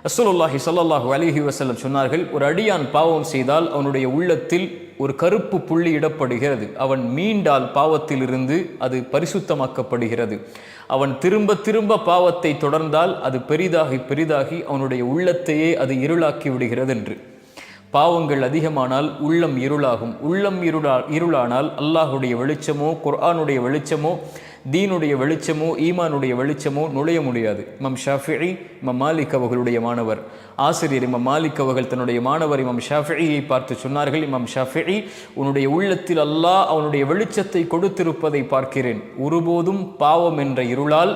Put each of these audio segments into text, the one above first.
ரசூலுல்லாஹி ஸல்லல்லாஹு அலைஹி வஸல்லம் சொன்னார்கள், ஒரு அடியான் பாவம் செய்தால் அவனுடைய உள்ளத்தில் ஒரு கருப்பு புள்ளி இடப்படுகிறது. அவன் மீண்டால் பாவத்திலிருந்து அது பரிசுத்தமாக்கப்படுகிறது. அவன் திரும்ப திரும்ப பாவத்தை தொடர்ந்தால் அது பெரிதாகி பெரிதாகி அவனுடைய உள்ளத்தையே அது இருளாக்கி விடுகிறது என்று. பாவங்கள் அதிகமானால் உள்ளம் இருளாகும். உள்ளம் இருளானால் அல்லாஹுடைய வெளிச்சமோ, குர்ஆனுடைய வெளிச்சமோ, தீனுடைய வெளிச்சமோ, ஈமானுடைய வெளிச்சமோ நுழைய முடியாது. இமாம் ஷாஃபிஈ, இமாம் மாலிக் அவர்களுடைய மாணவர் ஆசிரியர் இமாம் மாலிக் அவர்கள் தன்னுடைய மாணவர் இமாம் ஷாஃபிஈயை பார்த்து சொன்னார்கள், இமாம் ஷாஃபிஈ, உன்னுடைய உள்ளத்தில் அல்லாஹ் அவனுடைய வெளிச்சத்தை கொடுத்திருப்பதை பார்க்கிறேன். ஒருபோதும் பாவம் என்ற இருளால்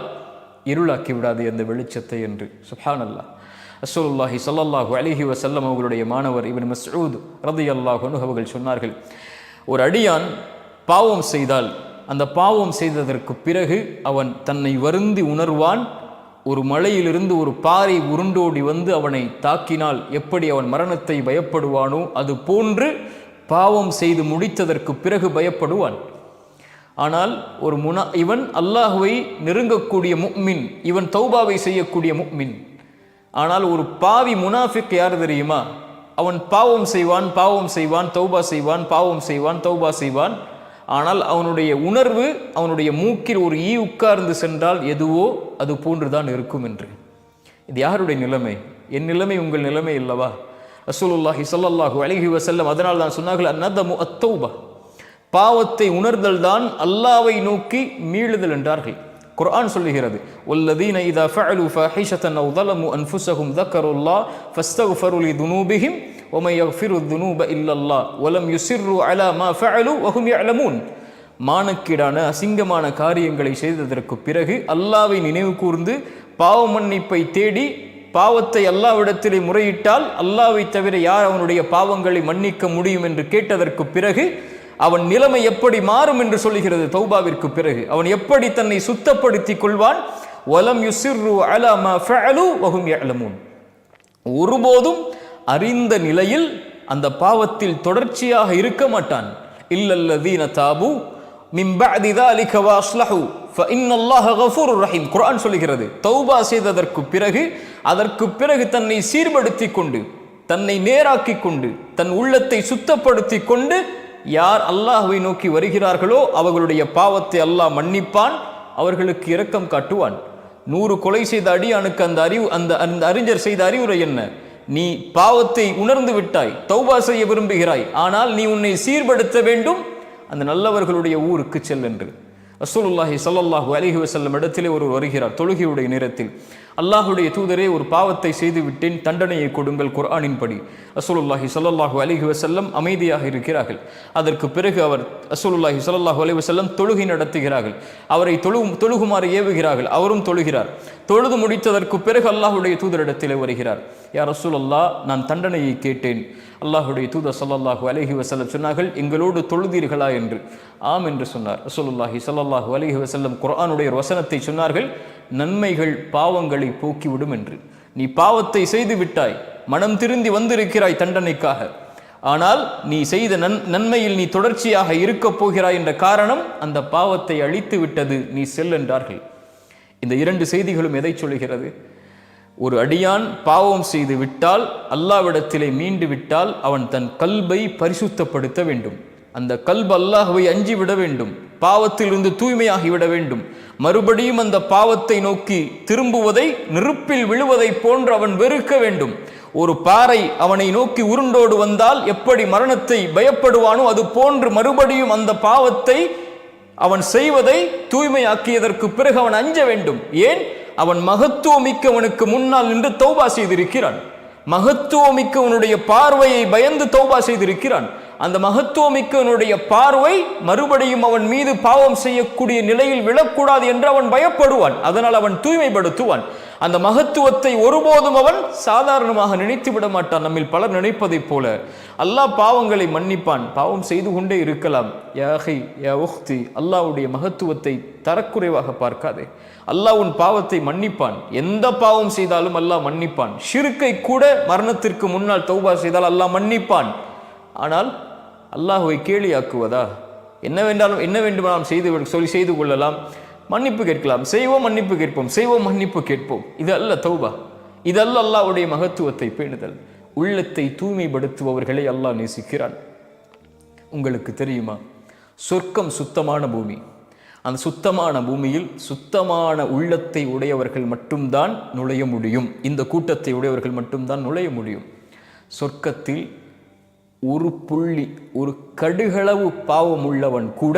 இருளாக்கி விடாது அந்த வெளிச்சத்தை என்று. சுப்ஹானல்லாஹ். ரசூலுல்லாஹி ஸல்லல்லாஹு அலைஹி வஸல்லம் அவர்களுடைய மாணவர் இப்னு மஸ்ஊத் ரலியல்லாஹு அன்ஹு அவர்கள் சொன்னார்கள், ஒரு அடியான் பாவம் செய்தால் அந்த பாவம் செய்ததற்கு பிறகு அவன் தன்னை வருந்தி உணர்வான். ஒரு மலையிலிருந்து ஒரு பாறை உருண்டோடி வந்து அவனை தாக்கினால் எப்படி அவன் மரணத்தை பயப்படுவானோ அது போன்று பாவம் செய்து முடித்ததற்கு பிறகு பயப்படுவான். ஆனால் ஒரு இவன் அல்லாஹ்வை நெருங்கக்கூடிய முஃமின், இவன் தௌபாவை செய்யக்கூடிய முஃமின். ஆனால் ஒரு பாவி முனாஃபிக் யார் தெரியுமா? அவன் பாவம் செய்வான், பாவம் செய்வான், தௌபா செய்வான், பாவம் செய்வான், தௌபா செய்வான். ஆனால் அவனுடைய உணர்வு, அவனுடைய மூக்கில் ஒரு ஈ உட்கார்ந்து சென்றால் எதுவோ அது போன்றுதான் இருக்கும் என்று. இது யாருடைய நிலைமை? என் நிலைமை உங்கள் நிலைமை இல்லவா? ரசூலுல்லாஹி ஸல்லல்லாஹு அலைஹி வஸல்லம் அதனால் தான் சொன்னார்கள், அந்நதமு அத்தௌபா, பாவத்தை உணர்தல் தான் அல்லாஹ்வை நோக்கி மீளுதல் என்றார்கள். குர்ஆன் சொல்லுகிறது, வல்லதீன இதா ஃபஅலு ஃபாஹிஷத்தன் அவ் ஸலமு அன்ஃபுஸஹும் ذكروا فاستغفروا لذنوبهم ومن يغفر الذنوب الا الله ولم يصروا على ما فعلوا وهم يعلمون. மானக்கீடான அசிங்கமான காரியங்களை செய்ததற்கு பிறகு அல்லாஹ்வை நினைவு கூர்ந்து பாவ மன்னிப்பை தேடி பாவத்தை அல்லாஹ்விடத்திலே முறையிட்டால் அல்லாஹ்வை தவிர யார் அவனுடைய பாவங்களை மன்னிக்க முடியும் என்று கேட்டதற்கு பிறகு அவன் நிலைமை எப்படி மாறும் என்று சொல்லுகிறது. தௌபாவிற்கு பிறகு அவன் எப்படி தன்னை சுத்தப்படுத்திக் கொள்வான்? வலம் யுசிர்ரு அலா மா ஃபஅலு வஹும் யஅலமூன். ஒருபோதும் அறிந்த நிலையில் அந்த பாவத்தில் தொடர்ச்சியாக இருக்க மாட்டான். இல்லல்லதீன தாபு மின் பஅதி ذلك வஅஸ்லஹு ஃபஇன்னல்லாஹ கஃபூருர் ரஹீம். குர்ஆன் சொல்லுகிறது, தௌபா செய்ததற்கு பிறகு அதற்கு பிறகு தன்னை சீர்படுத்திக் கொண்டு, தன்னை நேராக்கிக் கொண்டு, தன் உள்ளத்தை சுத்தப்படுத்திக் கொண்டு யார் அல்லாஹ்வை நோக்கி வருகிறார்களோ அவர்களுடைய பாவத்தை அல்லாஹ் மன்னிப்பான், அவர்களுக்கு இரக்கம் காட்டுவான். 100 கொலை செய்த அடியானுக்கு அந்த அறிஞர் செய்த அறிவுரை என்ன? நீ பாவத்தை உணர்ந்து விட்டாய், தௌபா செய்ய விரும்புகிறாய், ஆனால் நீ உன்னை சீர்படுத்த வேண்டும், அந்த நல்லவர்களுடைய ஊருக்கு செல் என்று. ரசூலுல்லாஹி ஸல்லல்லாஹு அலைஹி வஸல்லம் இடத்திலே ஒருவர் வருகிறார் தொழுகையுடைய நேரத்தில். அல்லாஹுடைய தூதரே, ஒரு பாவத்தை செய்து விட்டேன், தண்டனையை கொடுங்கள் குர்ஆனின் படி. ரசூலுல்லாஹி ஸல்லல்லாஹு அலைஹி வஸல்லம் அமைதியாக இருக்கிறார்கள். அதற்கு பிறகு அவர் ரசூலுல்லாஹி ஸல்லல்லாஹு அலைஹி வஸல்லம் தொழுகை நடத்துகிறார்கள். அவரை தொழுகுமாறு ஏவுகிறார்கள். அவரும் தொழுகிறார். தொழுது முடித்ததற்கு பிறகு அல்லாஹுடைய தூதரிடத்திலே வருகிறார். யா ரசூலல்லாஹ், நான் தண்டனையை கேட்டேன். அல்லாஹுடைய தூதர் ஸல்லல்லாஹு அலைஹி வஸல்லம் சொன்னார்கள், எங்களோடு தொழுதீர்களா என்று. ஆம் என்று சொன்னார். ரசூலுல்லாஹி ஸல்லல்லாஹு அலைஹி வஸல்லம் குர்ஆனுடைய ஒரு வசனத்தை சொன்னார்கள், நன்மைகள் பாவங்களை போக்கிவிடும் என்று. நீ பாவத்தை செய்து விட்டாய், மனம் திருந்தி வந்திருக்கிறாய் தண்டனைக்காக, ஆனால் நீ செய்த நன்மையில் நீ தொடர்ச்சியாக இருக்கப் போகிறாய் என்ற காரணம் அந்த பாவத்தை அழித்து விட்டது, நீ செல் என்றார்கள். இந்த 2 செய்திகளும் எதை சொல்கிறது? ஒரு அடியான் பாவம் செய்து விட்டால், அல்லாஹ்விடத்திலே மீண்டு விட்டால், அவன் தன் கல்பை பரிசுத்தப்படுத்த வேண்டும். அந்த கல்பு அல்லாஹ்வை அஞ்சி விட வேண்டும், பாவத்திலிருந்து தூய்மையாகி விட வேண்டும். மறுபடியும் அந்த பாவத்தை நோக்கி திரும்புவதை, நெருப்பில் விழுவதை போன்று அவன் வெறுக்க வேண்டும். ஒரு பாறை அவனை நோக்கி உருண்டோடு வந்தால் எப்படி மரணத்தை பயப்படுவானோ அது போன்று மறுபடியும் அந்த பாவத்தை அவன் செய்வதை தூய்மையாக்கியதற்கு பிறகு அவன் அஞ்ச வேண்டும். ஏன்? அவன் மகத்துவமிக்கவனுக்கு முன்னால் நின்று தௌபா செய்திருக்கிறான். மகத்துவமிக்கவனுடைய பார்வையை பயந்து தௌபா செய்திருக்கிறான். அந்த மகத்துவமிக்கவனுடைய பார்வை மறுபடியும் அவன் மீது பாவம் செய்யக்கூடிய நிலையில் விழக்கூடாது என்று அவன் பயப்படுவான். அதனால் அவன் தூய்மைப்படுத்துவான். அந்த மகத்துவத்தை ஒருபோதும் அவன் சாதாரணமாக நினைத்து விட மாட்டான். நம்மில் பலர் நினைப்பதைப் போல அல்லாஹ் பாவங்களை மன்னிப்பான், பாவம் செய்து கொண்டே இருக்கலாம். யா அஹி யா உக்தி, அல்லாஹ்வுடைய மகத்துவத்தை தரக்குறைவாக பார்க்காதே. அல்லாஹ் உன் பாவத்தை மன்னிப்பான். எந்த பாவம் செய்தாலும் அல்லாஹ் மன்னிப்பான். ஷிர்க்கை கூட மரணத்திற்கு முன்னால் தௌபா செய்தால் அல்லாஹ் மன்னிப்பான். ஆனால் அல்லாஹ்வை கேலியாக்குவதா? என்ன வேண்டுமானாலும் செய்து கொள்ளலாம், மன்னிப்பு கேட்கலாம், செய்வோம் மன்னிப்பு கேட்போம், செய்வோம் மன்னிப்பு கேட்போம். இது அல்ல தௌபா. இதல்ல அல்லாஹ்வுடைய மகத்துவத்தை பேணுதல். உள்ளத்தை தூய்மைப்படுத்துபவர்களை அல்லாஹ் நேசிக்கிறான். உங்களுக்கு தெரியுமா, சொர்க்கம் சுத்தமான பூமி. அந்த சுத்தமான பூமியில் சுத்தமான உள்ளத்தை உடையவர்கள் மட்டும்தான் நுழைய முடியும். இந்த கூட்டத்தை உடையவர்கள் மட்டும்தான் நுழைய முடியும். சொர்க்கத்தில் ஒரு புள்ளி, ஒரு கடுகளவு பாவம் உள்ளவன் கூட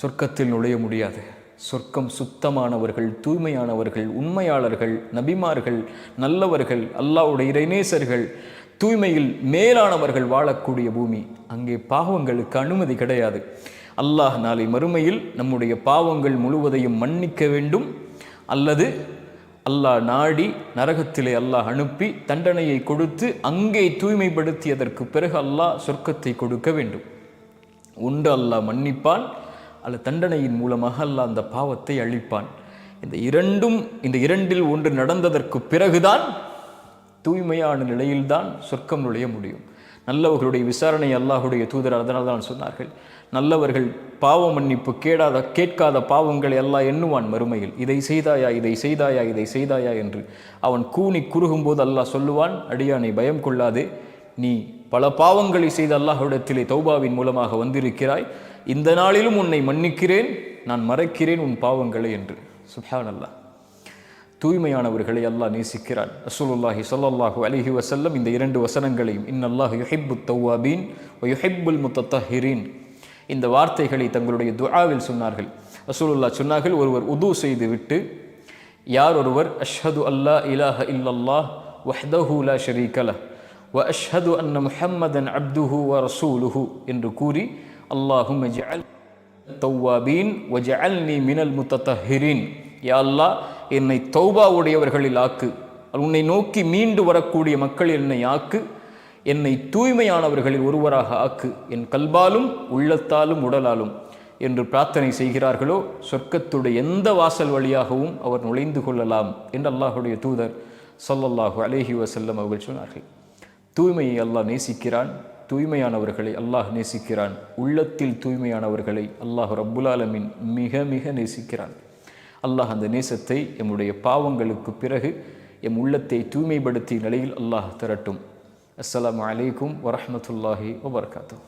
சொர்க்கத்தில் நுழைய முடியாது. சொர்க்கம் சுத்தமானவர்கள், தூய்மையானவர்கள், உண்மையாளர்கள், நபிமார்கள், நல்லவர்கள், அல்லாஹ்வுடைய இறைநேசர்கள், தூய்மையில் மேலானவர்கள் வாழக்கூடிய பூமி. அங்கே பாவங்களுக்கு அனுமதி கிடையாது. அல்லாஹ் நாளை மறுமையில் நம்முடைய பாவங்கள் முழுவதையும் மன்னிக்க வேண்டும், அல்லது அல்லாஹ் நாடி நரகத்திலே அல்லாஹ் அனுப்பி தண்டனையை கொடுத்து அங்கே தூய்மைப்படுத்தியதற்கு பிறகு அல்லாஹ் சொர்க்கத்தை கொடுக்க வேண்டும். ஒன்று அல்லாஹ் மன்னிப்பான், அல்லது தண்டனையின் மூலமாக அல்லாஹ் அந்த பாவத்தை அழிப்பான். இந்த இரண்டில் ஒன்று நடந்ததற்கு பிறகுதான் தூய்மையான நிலையில்தான் சொர்க்கம் நுழைய முடியும். நல்லவர்களுடைய விசாரணை அல்லாஹுடைய தூதர் அதனால் தான் சொன்னார்கள், நல்லவர்கள் பாவ மன்னிப்பு கேட்காத பாவங்களை அல்லாஹ் எண்ணுவான் மறுமையில். இதை செய்தாயா, இதை செய்தாயா, இதை செய்தாயா என்று. அவன் கூனி குறுகும் போது அல்லாஹ் சொல்லுவான், அடியானை பயம் கொள்ளாதே, நீ பல பாவங்களை செய்த அல்லாஹ்விடத்திலே தௌபாவின் மூலமாக வந்திருக்கிறாய், இந்த நாளிலும் உன்னை மன்னிக்கிறேன், நான் மறைக்கிறேன் உன் பாவங்களை என்று. சுப்ஹானல்லாஹ். தூய்மையானவர்களை அல்லாஹ் நேசிக்கிறான். ரசூலுல்லாஹி ஸல்லல்லாஹு அலைஹி வஸல்லம் இந்த 2 வசனங்களையும், இன்னல்லாஹு யுஹிப்புத் தவ்வாபீன் வ யுஹிப்புல் முத்தத்தஹிரீன், இந்த வார்த்தைகளை தங்களுடைய துஆவில் சொன்னார்கள். ரசூலுல்லாஹ் சொன்னார்கள், ஒருவர் உது செய்து விட்டு யார் ஒருவர் அஷ்ஹது அல்லா இலாஹ இல்லல்லாஹ் வஹ்தஹு லா ஷரீக லஹ் வ அஷ்ஹது அன்ன முஹம்மதன் அப்துஹு வ ரசூலுஹு என்று கூறி, அல்லாஹும்ம ஜஅல் தவ்வாபீன் வ ஜஅல்னி மினல் முத்தத்தஹிரீன், யா அல்லாஹ் என்னை தௌபா உடையவர்களில் ஆக்கு, உன்னை நோக்கி மீண்டு வரக்கூடிய மக்கள் என்னை ஆக்கு, என்னை தூய்மையானவர்களில் ஒருவராக ஆக்கு, என் கல்பாலும் உள்ளத்தாலும் உடலாலும் என்று பிரார்த்தனை செய்கிறார்களோ சொர்க்கத்துடைய எந்த வாசல் வழியாகவும் அவர் நுழைந்து கொள்ளலாம் என்று அல்லாஹுடைய தூதர் ஸல்லல்லாஹு அலைஹி வஸல்லம் அவர்கள் சொன்னார்கள். தூய்மையை அல்லாஹ் நேசிக்கிறான், தூய்மையானவர்களை அல்லாஹ் நேசிக்கிறான். உள்ளத்தில் தூய்மையானவர்களை அல்லாஹ் ரப்புல் ஆலமீன் மிக மிக நேசிக்கிறான். அல்லாஹ் அந்த நேசத்தை எம்முடைய பாவங்களுக்கு பிறகு எம் உள்ளத்தை தூய்மைப்படுத்திய நிலையில் அல்லாஹ் தரட்டும். அஸ்ஸலாமு அலைக்கும் வரஹ்மத்துல்லாஹி வபரகாத்துஹு.